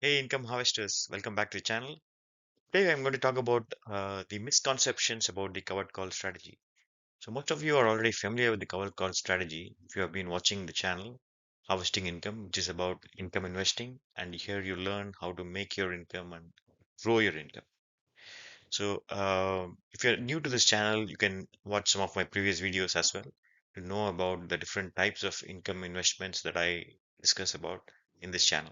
Hey, income harvesters, welcome back to the channel. Today, I'm going to talk about the misconceptions about the covered call strategy. So, most of you are already familiar with the covered call strategy if you have been watching the channel, Harvesting Income, which is about income investing. And here you learn how to make your income and grow your income. So, if you're new to this channel, you can watch some of my previous videos as well to know about the different types of income investments that I discuss about in this channel.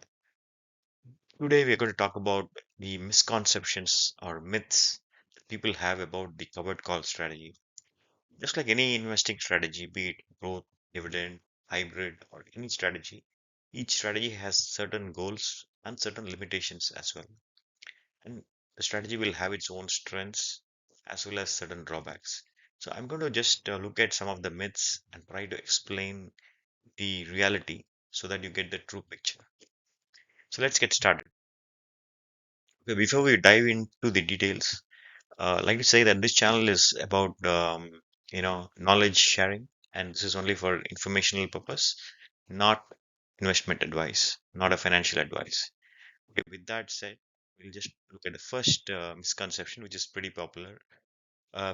Today, we're going to talk about the misconceptions or myths that people have about the covered call strategy. Just like any investing strategy, be it growth, dividend, hybrid, or any strategy, each strategy has certain goals and certain limitations as well. And the strategy will have its own strengths as well as certain drawbacks. So, I'm going to just look at some of the myths and try to explain the reality so that you get the true picture. So, let's get started. Okay, before we dive into the details, I'd like to say that this channel is about knowledge sharing, and this is only for informational purpose, not investment advice, not a financial advice. Okay, with that said, we'll just look at the first misconception, which is pretty popular.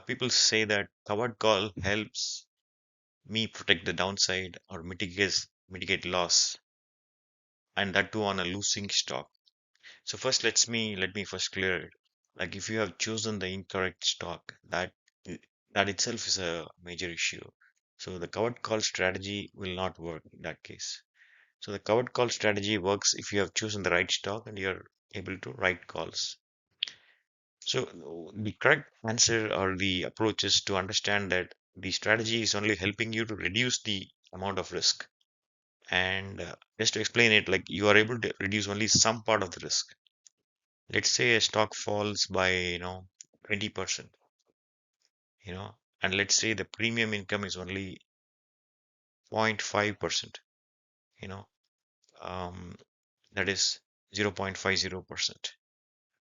People say that covered call helps me protect the downside or mitigate loss, and that too on a losing stock. So first, let me first clear it. Like if you have chosen the incorrect stock, that itself is a major issue. So the covered call strategy will not work in that case. So the covered call strategy works if you have chosen the right stock and you're able to write calls. So the correct answer or the approach is to understand that the strategy is only helping you to reduce the amount of risk. And just to explain it, like you are able to reduce only some part of the risk. Let's say a stock falls by 20%, you know and let's say the premium income is only 0.5%, you know um, that is 0.50%.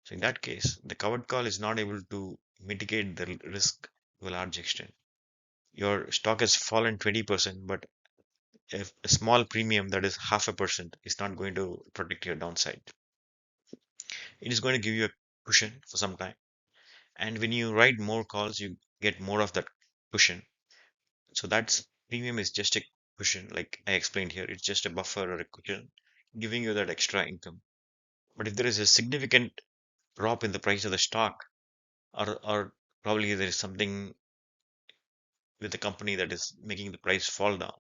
So in that case, the covered call is not able to mitigate the risk to a large extent. Your stock has fallen 20%, but if a small premium that is half a percent is not going to protect your downside. It is going to give you a cushion for some time, and when you write more calls, you get more of that cushion. So that's premium is just a cushion, like I explained here. It's just a buffer or a cushion giving you that extra income. But if there is a significant drop in the price of the stock, or probably there is something with the company that is making the price fall down,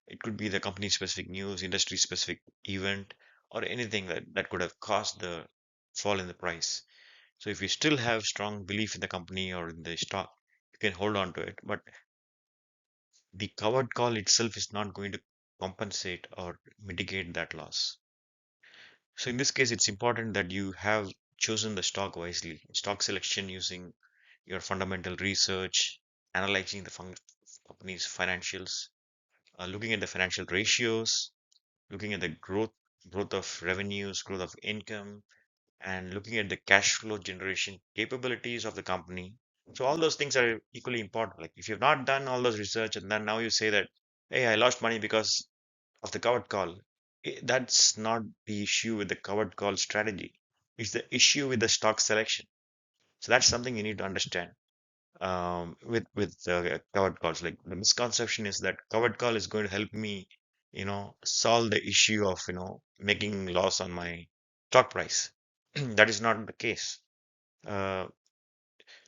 it could be the company specific news, industry specific event, or anything that could have caused the fall in the price. So if you still have strong belief in the company or in the stock, you can hold on to it. But the covered call itself is not going to compensate or mitigate that loss. So in this case, it's important that you have chosen the stock wisely. Stock selection using your fundamental research, analyzing the company's financials, looking at the financial ratios, looking at the growth of revenues, growth of income, and looking at the cash flow generation capabilities of the company. So all those things are equally important. Like if you've not done all those research and then now you say that, hey, I lost money because of the covered call. That's not the issue with the covered call strategy. It's the issue with the stock selection. So that's something you need to understand with covered calls. Like the misconception is that covered call is going to help me, solve the issue of making loss on my stock price. That is not the case. Uh,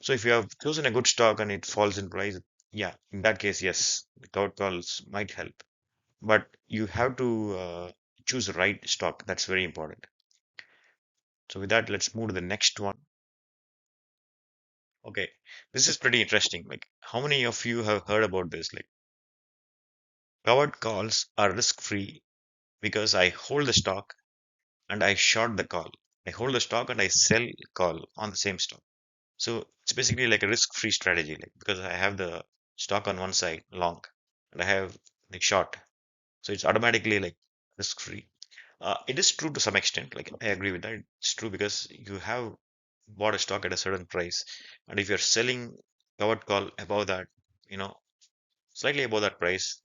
so if you have chosen a good stock and it falls in price, yeah, in that case, yes, the covered calls might help. But you have to choose the right stock. That's very important. So with that, let's move to the next one. Okay, this is pretty interesting. Like, how many of you have heard about this? Like, covered calls are risk free because I hold the stock and I short the call. I hold the stock and I sell call on the same stock. So it's basically like a risk free strategy. Like because I have the stock on one side long and I have the short, so it's automatically like risk free. It is true to some extent. Like I agree with that. It's true because you have bought a stock at a certain price, and if you're selling covered call above that, you know, slightly above that price,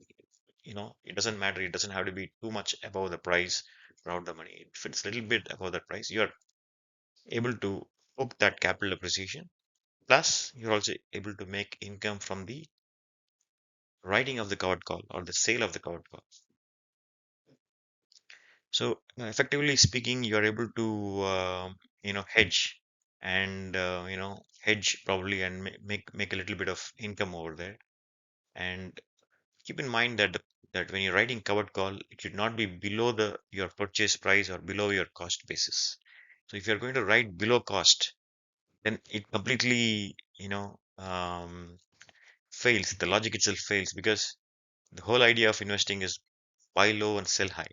it doesn't matter. It doesn't have to be too much above the price out the money. If it's a little bit above that price, you're able to book that capital appreciation. Plus, you're also able to make income from the writing of the covered call or the sale of the covered call. So, effectively speaking, you're able to hedge and hedge probably and make a little bit of income over there. And keep in mind that that when you're writing covered call, it should not be below the your purchase price or below your cost basis. So if you're going to write below cost, then it completely fails. The logic itself fails because the whole idea of investing is buy low and sell high.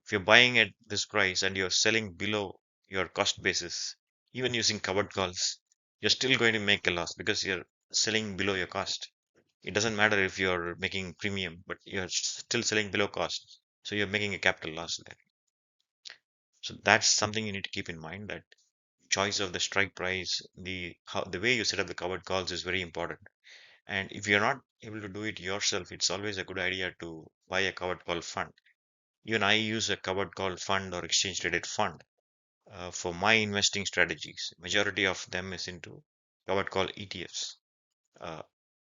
If you're buying at this price and you're selling below your cost basis, even using covered calls, you're still going to make a loss because you're selling below your cost. It doesn't matter if you're making premium, but you're still selling below cost. So you're making a capital loss there. So that's something you need to keep in mind, that choice of the strike price, the way you set up the covered calls is very important. And if you're not able to do it yourself, it's always a good idea to buy a covered call fund. Even I use a covered call fund or exchange traded fund for my investing strategies. Majority of them is into covered call ETFs. Uh,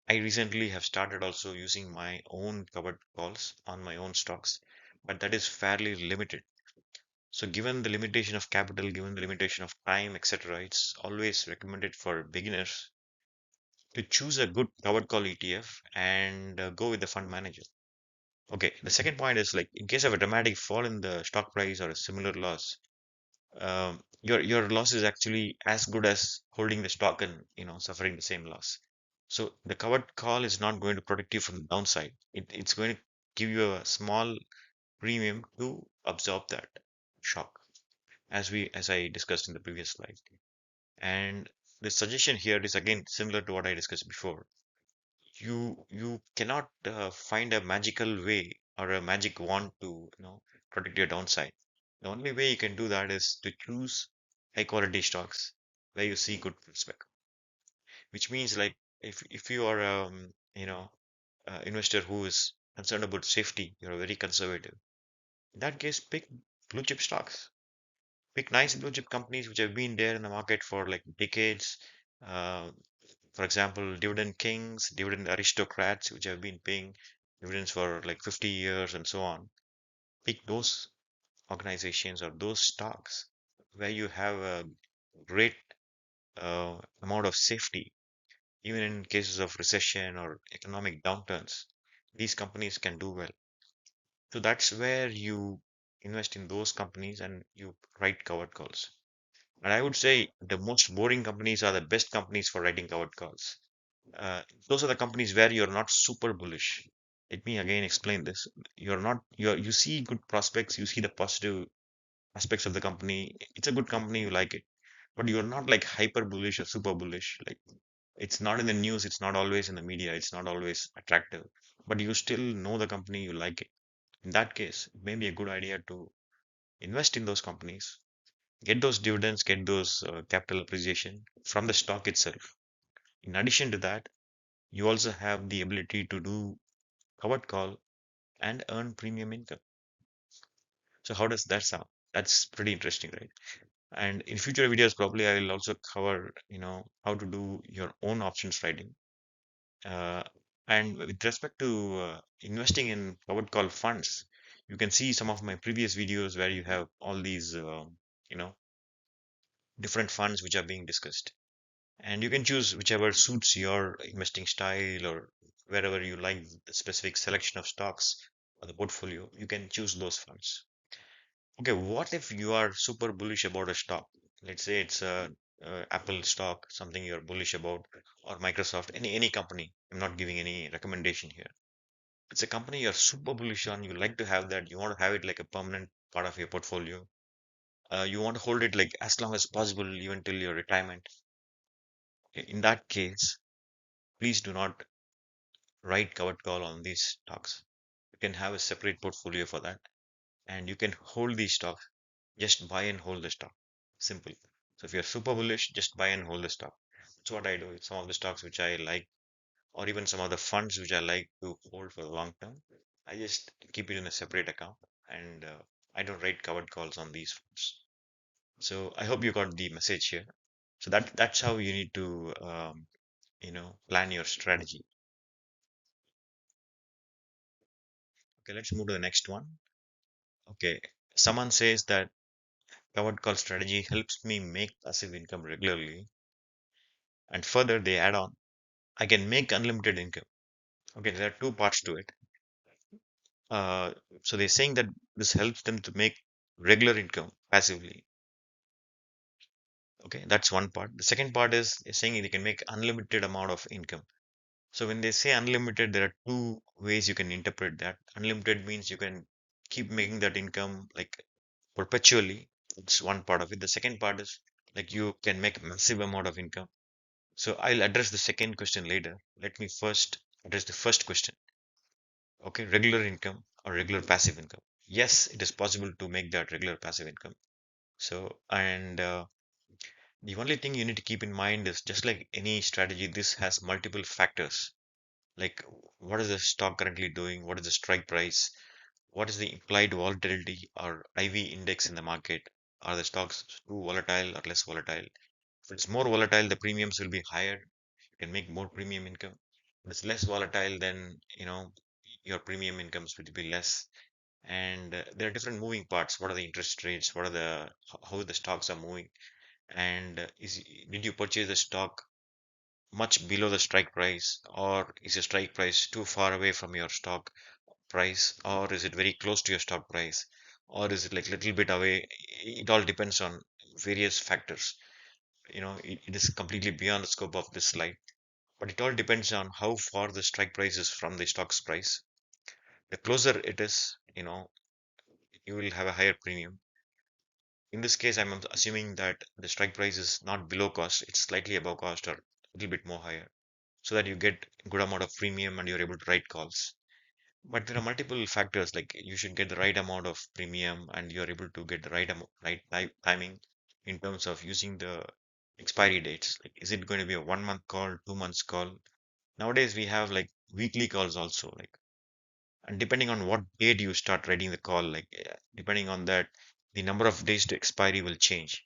I recently have started also using my own covered calls on my own stocks, but that is fairly limited. So given the limitation of capital, given the limitation of time, etc., it's always recommended for beginners to choose a good covered call ETF and go with the fund manager. Okay, the second point is, like, in case of a dramatic fall in the stock price or a similar loss, your loss is actually as good as holding the stock and suffering the same loss. So the covered call is not going to protect you from the downside. It's going to give you a small premium to absorb that shock, as I discussed in the previous slide. And the suggestion here is again similar to what I discussed before. You cannot find a magical way or a magic wand to protect your downside. The only way you can do that is to choose high quality stocks where you see good prospect. Which means, like, if you are investor who is concerned about safety, you're very conservative. In that case, pick blue chip stocks. Pick nice blue chip companies which have been there in the market for like decades. Uh, for example, dividend kings, dividend aristocrats, which have been paying dividends for like 50 years and so on. Pick those organizations or those stocks where you have a great amount of safety, even in cases of recession or economic downturns. These companies can do well. So that's where you invest in those companies and you write covered calls. And I would say the most boring companies are the best companies for writing covered calls. Those are the companies where you're not super bullish. Let me again explain this. You see good prospects, you see the positive aspects of the company. It's a good company, you like it, but you're not like hyper bullish or super bullish. Like, it's not in the news, it's not always in the media, it's not always attractive, but you still know the company, you like it. In that case, it may be a good idea to invest in those companies, get those dividends, get those capital appreciation from the stock itself. In addition to that, you also have the ability to do covered call and earn premium income. So how does that sound? That's pretty interesting, right? And in future videos, probably I will also cover, how to do your own options trading. Uh, and with respect to investing in covered call funds, you can see some of my previous videos where you have all these, you know, different funds which are being discussed. And you can choose whichever suits your investing style, or wherever you like the specific selection of stocks or the portfolio, you can choose those funds. Okay, what if you are super bullish about a stock? Let's say it's a Apple stock, something you're bullish about, or Microsoft, any company. I'm not giving any recommendation here. It's a company you're super bullish on. You like to have that. You want to have it like a permanent part of your portfolio. You want to hold it like as long as possible, even till your retirement. In that case, please do not write covered call on these stocks. You can have a separate portfolio for that, and you can hold these stocks. Just buy and hold the stock. Simple. So if you're super bullish, just buy and hold the stock. That's what I do with some of the stocks which I like, or even some other funds which I like to hold for the long term. I just keep it in a separate account and I don't write covered calls on these funds. So I hope you got the message here. So that's how you need to plan your strategy. Okay, let's move to the next one. Okay, someone says that covered call strategy helps me make passive income regularly, and further they add on, I can make unlimited income. Okay, there are two parts to it. Uh, so they're saying that this helps them to make regular income passively. Okay, that's one part. The second part is they're saying they can make unlimited amount of income. So when they say unlimited, there are two ways you can interpret that. Unlimited means you can keep making that income like perpetually. It's one part of it. The second part is like you can make massive amount of income. So I'll address the second question later. Let me first address the first question. Okay, regular income or regular passive income. Yes, it is possible to make that regular passive income. So, and the only thing you need to keep in mind is just like any strategy, this has multiple factors. Like what is the stock currently doing? What is the strike price? What is the implied volatility or IV index in the market? Are the stocks too volatile or less volatile? If it's more volatile, the premiums will be higher. You can make more premium income. If it's less volatile, then your premium incomes will be less. And there are different moving parts. What are the interest rates? What are the how the stocks are moving? And did you purchase the stock much below the strike price, or is your strike price too far away from your stock price, or is it very close to your stock price, or is it like little bit away? It all depends on various factors. It is completely beyond the scope of this slide, but it all depends on how far the strike price is from the stock's price. The closer it is, you will have a higher premium. In this case, I'm assuming that the strike price is not below cost, it's slightly above cost or a little bit more higher, so that you get a good amount of premium and you're able to write calls. But there are multiple factors, like you should get the right amount of premium and you're able to get the right timing in terms of using the expiry dates. Like, is it going to be a 1 month call, 2 months call? Nowadays, we have like weekly calls also, like, and depending on what date you start writing the call, like, depending on that, the number of days to expiry will change.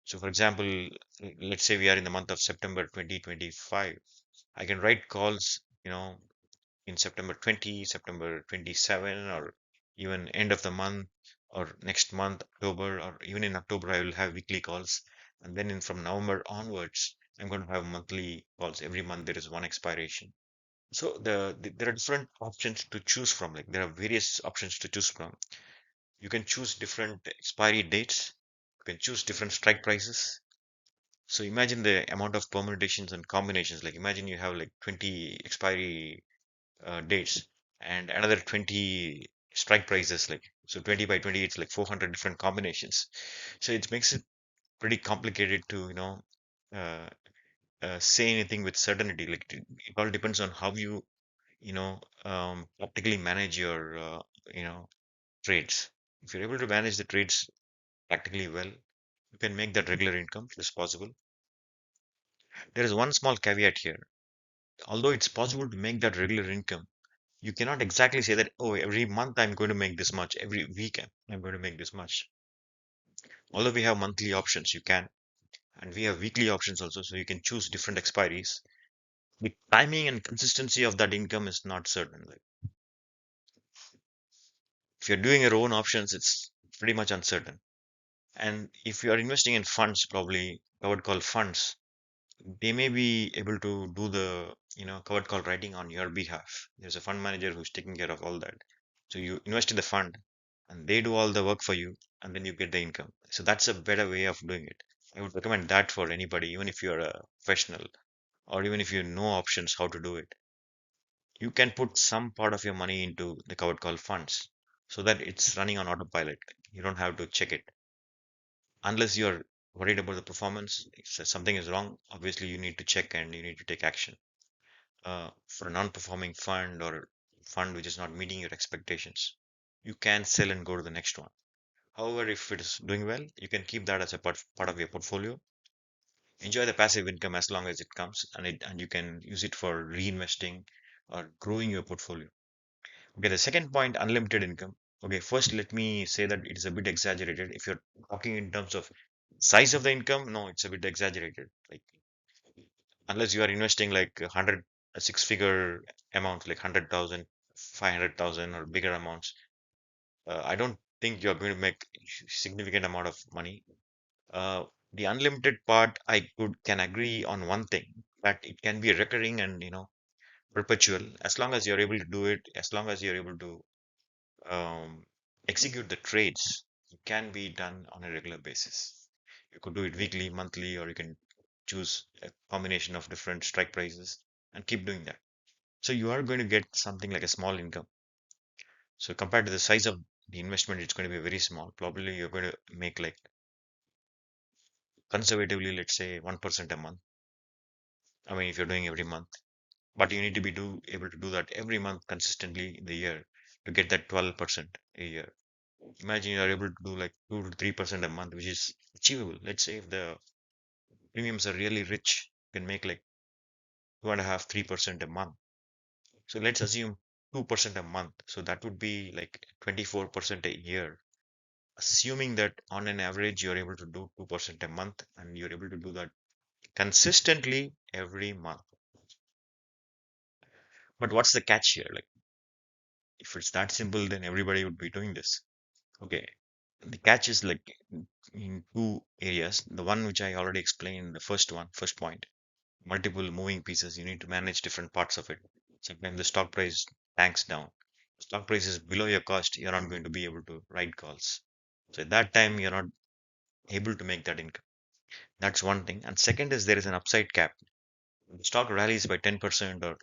So, for example, let's say we are in the month of September 2025. I can write calls, in September 20, September 27, or even end of the month, or next month, October, or even in October, I will have weekly calls. And then from November onwards, I'm going to have monthly calls. Every month, there is one expiration. So there are different options to choose from. Like there are various options to choose from. You can choose different expiry dates. You can choose different strike prices. So imagine the amount of permutations and combinations. Like imagine you have like 20 expiry dates and another 20 strike prices. Like so 20 by 20, it's like 400 different combinations. So it makes it pretty complicated to uh, say anything with certainty. Like it all depends on how you practically manage your trades. If you're able to manage the trades practically well, you can make that regular income. It is possible. There is one small caveat here. Although it's possible to make that regular income, you cannot exactly say that, oh, every month I'm going to make this much, every week I'm going to make this much. Although we have monthly options, you can, and we have weekly options also, so you can choose different expiries. The timing and consistency of that income is not certain. Like if you're doing your own options, it's pretty much uncertain. And if you are investing in funds, probably covered call funds, they may be able to do the covered call writing on your behalf. There's a fund manager who's taking care of all that. So you invest in the fund and they do all the work for you, and then you get the income. So that's a better way of doing it. I would recommend that for anybody, even if you're a professional or even if you know options how to do it. You can put some part of your money into the covered call funds so that it's running on autopilot. You don't have to check it unless you're worried about the performance. If something is wrong, obviously you need to check and you need to take action. For a non-performing fund or fund which is not meeting your expectations, you can sell and go to the next one. However, if it is doing well, you can keep that as a part of your portfolio. Enjoy the passive income as long as it comes, and you can use it for reinvesting or growing your portfolio. Okay, the second point, unlimited income. Okay, first let me say that it is a bit exaggerated. If you're talking in terms of size of the income, no, it's a bit exaggerated. Like unless you are investing like a six-figure amount, like 100,000, 500,000 or bigger amounts, I don't think you're going to make significant amount of money. Uh, the unlimited part, I can agree on one thing, that it can be recurring and perpetual as long as you're able to do it, as long as you're able to um, execute the trades. It can be done on a regular basis. You could do it weekly, monthly, or you can choose a combination of different strike prices and keep doing that. So you are going to get something like a small income. So compared to the size of the investment, it's going to be very small. Probably you're going to make like conservatively, let's say 1% a month. I mean, if you're doing every month, but you need to be able to do that every month consistently in the year to get that 12% a year. Imagine you are able to do like 2 to 3% a month, which is achievable. Let's say if the premiums are really rich, you can make like 2.5, 3% a month. So let's assume 2% a month. So that would be like 24% a year. Assuming that on an average you're able to do 2% a month and you're able to do that consistently every month. But what's the catch here? Like if it's that simple, then everybody would be doing this. Okay. The catch is like in two areas. The one which I already explained, the first point, multiple moving pieces. You need to manage different parts of it. Sometimes the stock price tanks down. Stock price is below your cost. You're not going to be able to write calls. So at that time, you're not able to make that income. That's one thing. And second is there is an upside cap. The stock rallies by 10% or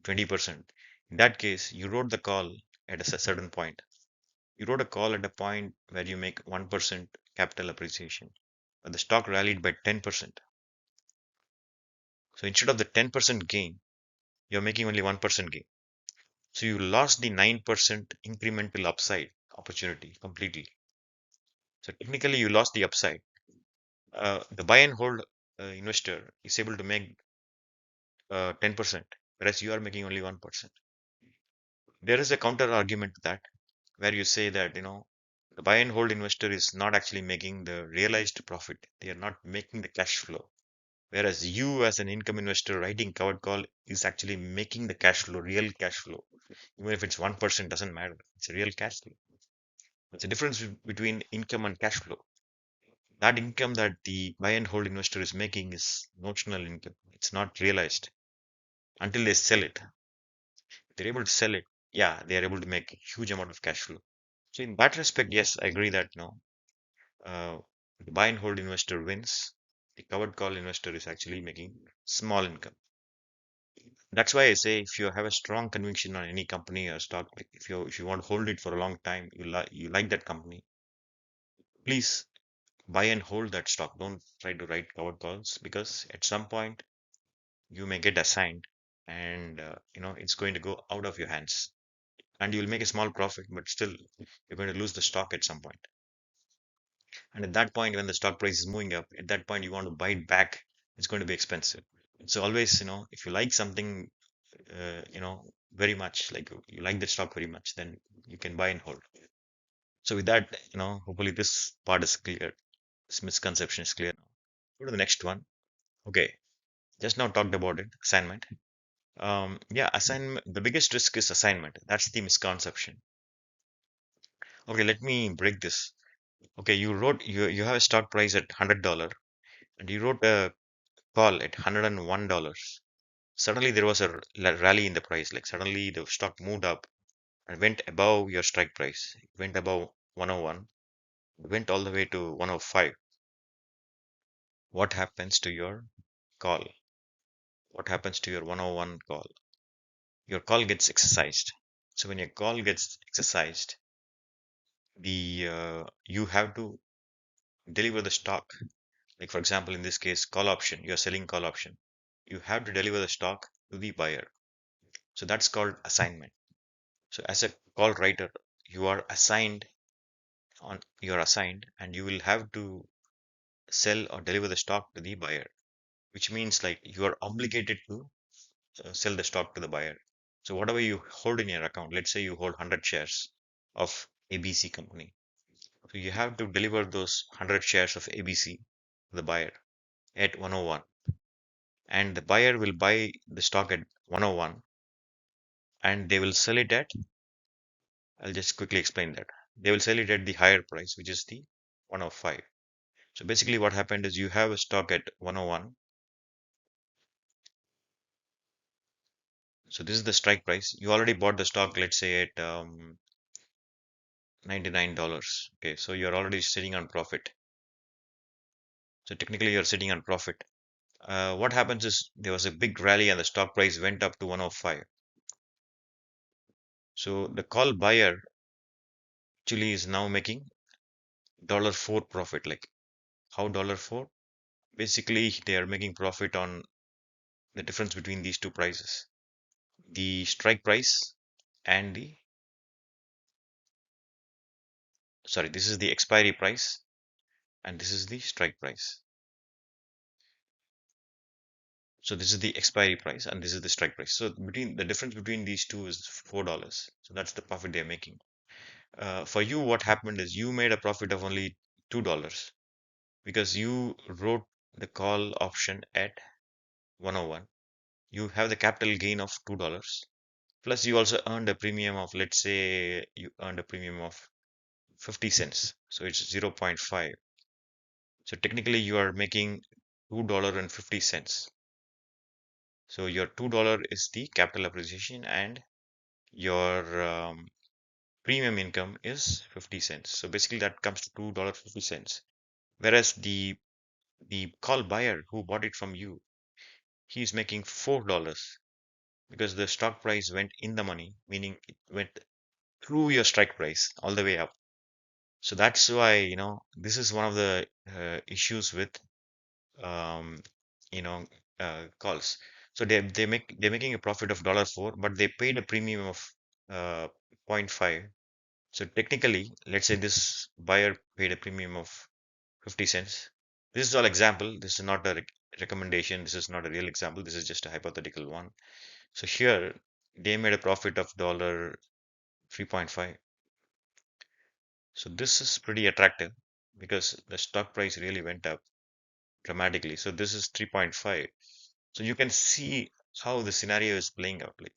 20%. In that case, you wrote the call at a certain point. You wrote a call at a point where you make 1% capital appreciation. But the stock rallied by 10%. So instead of the 10% gain, you're making only 1% gain. So you lost the 9% incremental upside opportunity completely. So technically, you lost the upside. The buy and hold investor is able to make 10%, whereas you are making only 1%. There is a counter argument to that, where you say that, the buy and hold investor is not actually making the realized profit. They are not making the cash flow. Whereas you, as an income investor writing covered call, is actually making the cash flow, real cash flow. Even if it's 1%, doesn't matter. It's a real cash flow. It's a difference between income and cash flow. That income that the buy and hold investor is making is notional income. It's not realized until they sell it. If they're able to sell it, yeah, they are able to make a huge amount of cash flow. So in that respect, yes, I agree that uh, the buy and hold investor wins. The covered call investor is actually making small income. That's why I say if you have a strong conviction on any company or stock, like if you want to hold it for a long time, you like that company, please buy and hold that stock. Don't try to write covered calls because at some point you may get assigned and it's going to go out of your hands and you'll make a small profit, but still you're going to lose the stock at some point. And at that point, when the stock price is moving up, at that point you want to buy it back, it's going to be expensive. So always, if you like something, very much, like you like the stock very much, then you can buy and hold. So with that, hopefully this part is clear. This misconception is clear. Go to the next one. Okay, just now talked about it, assignment. Yeah, assignment. The biggest risk is assignment. That's the misconception. Okay, let me break this. Okay, you have a stock price at $100 and you wrote a call at $101. Suddenly there was a rally in the price. Like suddenly the stock moved up and went above your strike price. It went above 101. It went all the way to 105. What happens to your call? What happens to your 101 call? Your call gets exercised. So when your call gets exercised, the you have to deliver the stock. Like for example, in this case, call option. You're selling call option. You have to deliver the stock to the buyer. So that's called assignment. So as a call writer, you are assigned and you will have to sell or deliver the stock to the buyer, which means like you are obligated to sell the stock to the buyer. So whatever you hold in your account, let's say you hold 100 shares of ABC company. So you have to deliver those 100 shares of ABC to the buyer at 101, and the buyer will buy the stock at 101, and they will sell it at, I'll just quickly explain that. They will sell it at the higher price, which is the 105. So basically what happened is you have a stock at 101. So this is the strike price. You already bought the stock, let's say at $99. Okay, so you're already sitting on profit. So technically you're sitting on profit. What happens is there was a big rally and the stock price went up to 105. So the call buyer actually is now making $4 profit. Like how $4? Basically they are making profit on the difference between these two prices. The strike price and the, sorry, this is the expiry price and this is the strike price. So this is the expiry price and this is the strike price. So between the difference between these two is $4. So that's the profit they're making. For you, what happened is you made a profit of only $2 because you wrote the call option at 101. You have the capital gain of $2. Plus you also earned a premium of, let's say you earned a premium of 50 cents. So it's 0.5. So technically you are making $2.50. So your $2 is the capital appreciation and your premium income is 50 cents. So basically that comes to $2.50. Whereas the call buyer who bought it from you, he's making $4 because the stock price went in the money, meaning it went through your strike price all the way up. So that's why, this is one of the issues with um, you know calls. So they're making a profit of $4, but they paid a premium of uh, zero point 0.5. So technically, let's say this buyer paid a premium of 50 cents. This is all example. This is not a recommendation. This is not a real example. This is just a hypothetical one. So here they made a profit of dollar 3.5. So this is pretty attractive because the stock price really went up dramatically. So this is 3.5. So you can see how the scenario is playing out. Like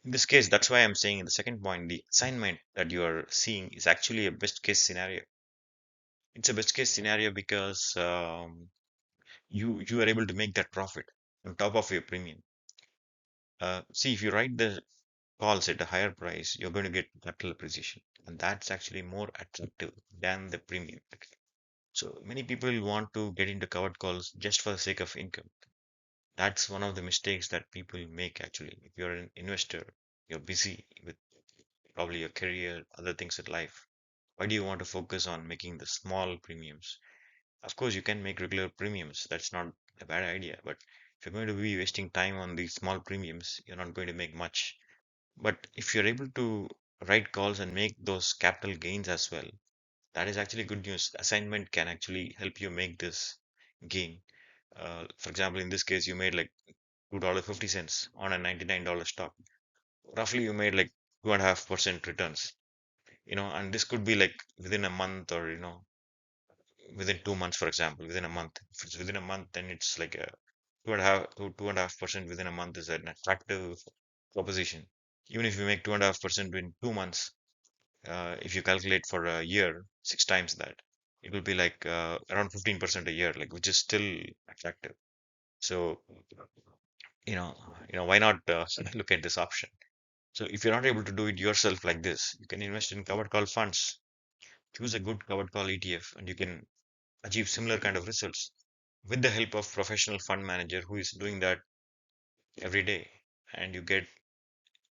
in this case, that's why I'm saying in the second point, the assignment that you are seeing is actually a best case scenario. It's a best case scenario because you are able to make that profit on top of your premium. See, if you write the calls at a higher price, you're going to get capital appreciation, and that's actually more attractive than the premium. So many people want to get into covered calls just for the sake of income. That's one of the mistakes that people make actually. If you're an investor, you're busy with probably your career, other things in life. Why do you want to focus on making the small premiums? Of course, you can make regular premiums. That's not a bad idea. But if you're going to be wasting time on these small premiums, you're not going to make much. But if you're able to write calls and make those capital gains as well, that is actually good news. Assignment can actually help you make this gain. For example, in this case, you made like $2.50 on a $99 stock. Roughly, you made like 2.5% returns. And this could be like within a month or within 2 months, for example, within a month. If it's within a month, then it's like a 2.5% within a month is an attractive proposition. Even if you make 2.5% in 2 months, if you calculate for a year, 6 times that, it will be like around 15% a year, like which is still attractive. So, you know, why not look at this option? So if you're not able to do it yourself like this, you can invest in covered call funds. Choose a good covered call ETF, and you can achieve similar kind of results with the help of professional fund manager who is doing that every day. And you get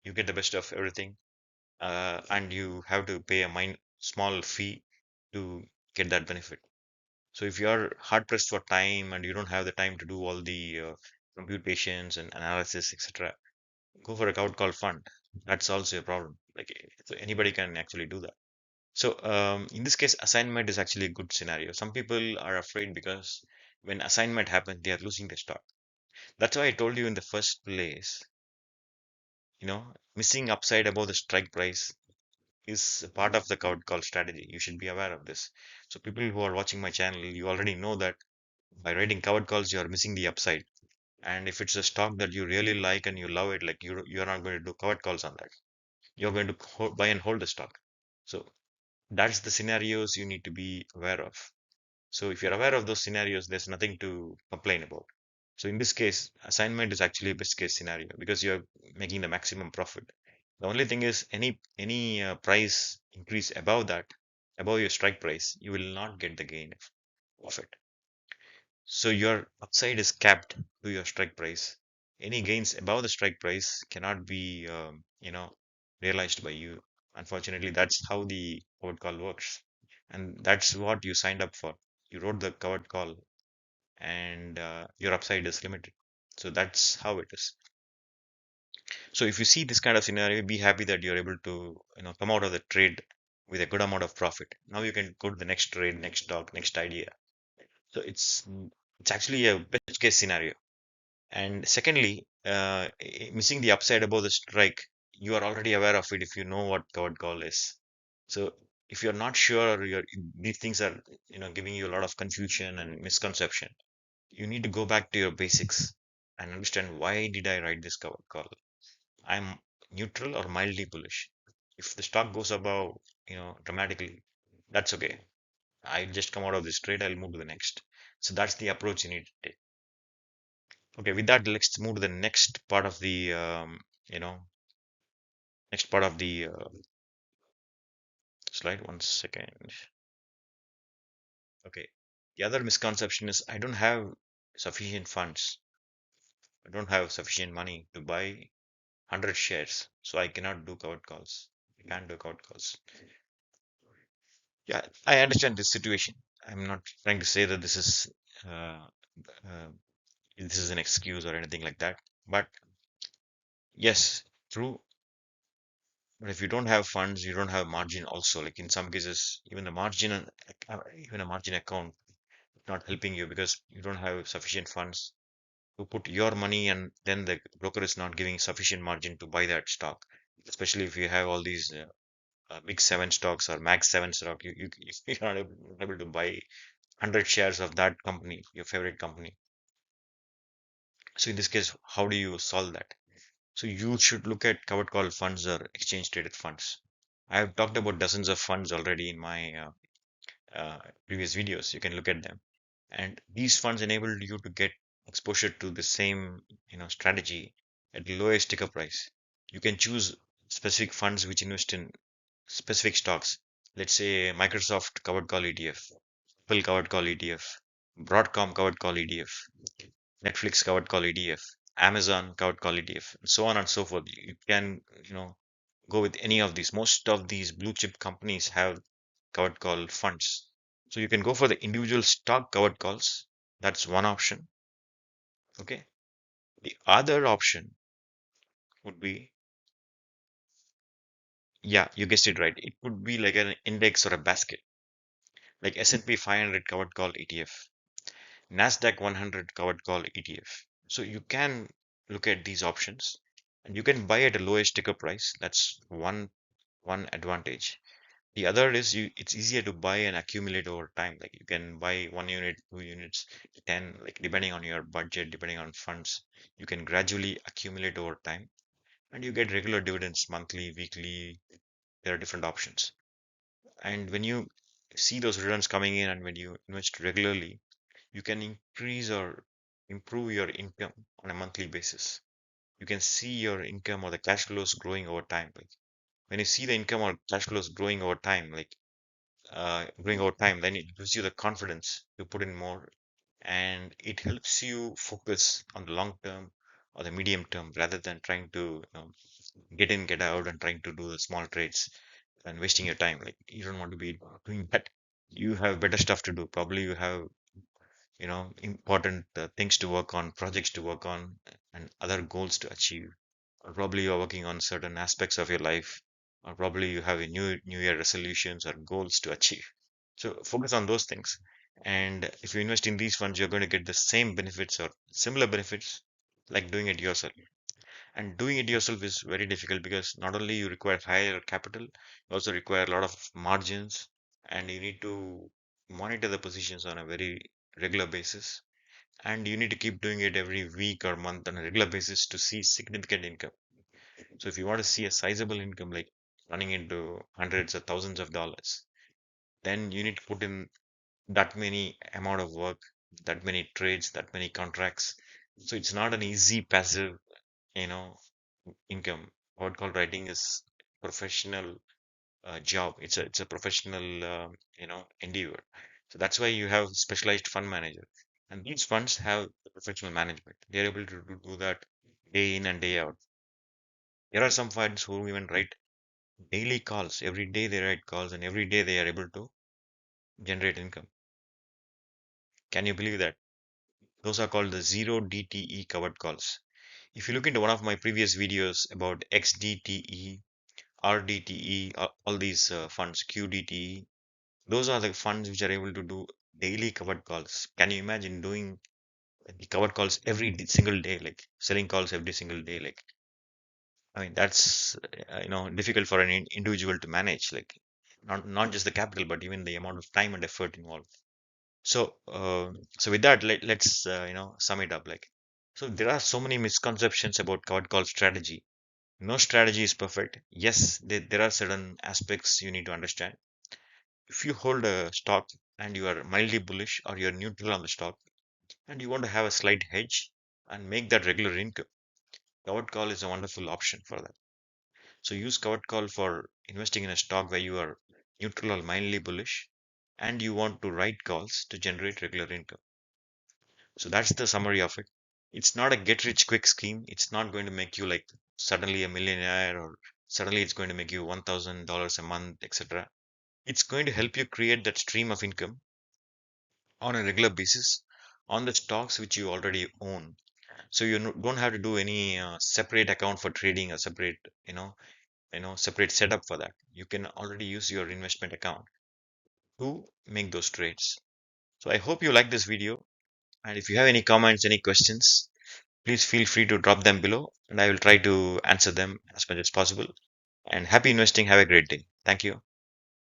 the best of everything, and you have to pay a small fee to get that benefit. So if you are hard pressed for time and you don't have the time to do all the computations and analysis, etc., go for a covered call fund. That's also a problem. Like so anybody can actually do that. So in this case, assignment is actually a good scenario. Some people are afraid because when assignment happens, they are losing their stock. That's why I told you in the first place, missing upside above the strike price is a part of the covered call strategy. You should be aware of this. So people who are watching my channel, you already know that by writing covered calls, you are missing the upside. And if it's a stock that you really like and you love it, like you're not going to do covered calls on that. You're going to buy and hold the stock. So that's the scenarios you need to be aware of. So if you're aware of those scenarios, there's nothing to complain about. So in this case, assignment is actually a best case scenario because you're making the maximum profit. The only thing is any price increase above that, above your strike price, you will not get the gain of it. So your upside is capped to your strike price. Any gains above the strike price cannot be, realized by you. Unfortunately, that's how the covered call works, and that's what you signed up for. You wrote the covered call, and your upside is limited. So that's how it is. So if you see this kind of scenario, be happy that you're able to, come out of the trade with a good amount of profit. Now you can go to the next trade, next stock, next idea. So it's actually a best case scenario. And secondly, missing the upside above the strike, you are already aware of it if you know what covered call is. So if you're not sure, these things are giving you a lot of confusion and misconception. You need to go back to your basics and understand, why did I write this covered call? I'm neutral or mildly bullish. If the stock goes above, dramatically, that's okay. I just come out of this trade, I'll move to the next. So that's the approach you need to take. Okay, with that, let's move to the next part of the, you know, next part of the slide. One second. Okay. The other misconception is I don't have sufficient funds. I don't have sufficient money to buy 100 shares, so I cannot do covered calls. I can't do covered calls. Yeah, I understand this situation. I'm not trying to say that uh, uh, this is an excuse or anything like that. But yes, true. But if you don't have funds, you don't have margin also. Like in some cases, even a margin account is not helping you because you don't have sufficient funds to put your money, and then the broker is not giving sufficient margin to buy that stock. Especially if you have all these big seven stocks or max seven stock, you're not able to buy 100 shares of that company, your favorite company. So in this case, how do you solve that? So you should look at covered call funds or exchange traded funds. I have talked about dozens of funds already in my previous videos. You can look at them, and these funds enable you to get exposure to the same strategy at the lowest ticker price. You can choose specific funds which invest in specific stocks. Let's say Microsoft covered call ETF, Apple covered call ETF, Broadcom covered call ETF, Netflix covered call ETF, Amazon covered call ETF, and so on and so forth. You can, go with any of these. Most of these blue chip companies have covered call funds. So you can go for the individual stock covered calls. That's one option. Okay. The other option would be, yeah, you guessed it right. It would be like an index or a basket, like S&P 500 covered call ETF, NASDAQ 100 covered call ETF. So you can look at these options, and you can buy at a lowest ticker price. That's one advantage. The other is it's easier to buy and accumulate over time. Like you can buy 1 unit, 2 units, 10, like depending on your budget, depending on funds, you can gradually accumulate over time, and you get regular dividends monthly, weekly. There are different options. And when you see those returns coming in and when you invest regularly, you can increase or improve your income on a monthly basis. You can see your income or the cash flows growing over time. Like when you see the income or cash flows growing over time, then it gives you the confidence to put in more, and it helps you focus on the long term or the medium term rather than trying to get in, get out, and trying to do the small trades and wasting your time. Like you don't want to be doing that. You have better stuff to do. Probably you have important things to work on, projects to work on, and other goals to achieve. Or probably you're working on certain aspects of your life, or probably you have a new year resolutions or goals to achieve. So focus on those things. And if you invest in these funds, you're going to get the same benefits or similar benefits like doing it yourself. And doing it yourself is very difficult because not only you require higher capital, you also require a lot of margins, and you need to monitor the positions on a very regular basis. And you need to keep doing it every week or month on a regular basis to see significant income. So if you want to see a sizable income, like running into hundreds or thousands of dollars, then you need to put in that many amount of work, that many trades, that many contracts. So it's not an easy passive, you know, income. What called writing is professional job. It's a professional endeavor. So that's why you have specialized fund manager, and these funds have the professional management. They are able to do that day in and day out. There are some funds who even write daily calls. Every day they write calls, and every day they are able to generate income. Can you believe that? Those are called the zero DTE covered calls. If you look into one of my previous videos about XDTE, RDTE, all these funds, QDTE, those are the funds which are able to do daily covered calls. Can you imagine doing the covered calls every single day, like selling calls every single day? Like, I mean, that's difficult for an individual to manage. Like, not just the capital, but even the amount of time and effort involved. So with that, let's sum it up. Like, so there are so many misconceptions about covered call strategy. No strategy is perfect. Yes, there are certain aspects you need to understand. If you hold a stock and you are mildly bullish or you're neutral on the stock and you want to have a slight hedge and make that regular income, covered call is a wonderful option for that. So use covered call for investing in a stock where you are neutral or mildly bullish and you want to write calls to generate regular income. So that's the summary of it. It's not a get rich quick scheme. It's not going to make you like suddenly a millionaire or suddenly it's going to make you $1,000 a month, etc. It's going to help you create that stream of income on a regular basis on the stocks which you already own. So you don't have to do any separate account for trading, a separate, separate setup for that. You can already use your investment account to make those trades. So I hope you like this video. And if you have any comments, any questions, please feel free to drop them below and I will try to answer them as much as possible. And happy investing. Have a great day. Thank you.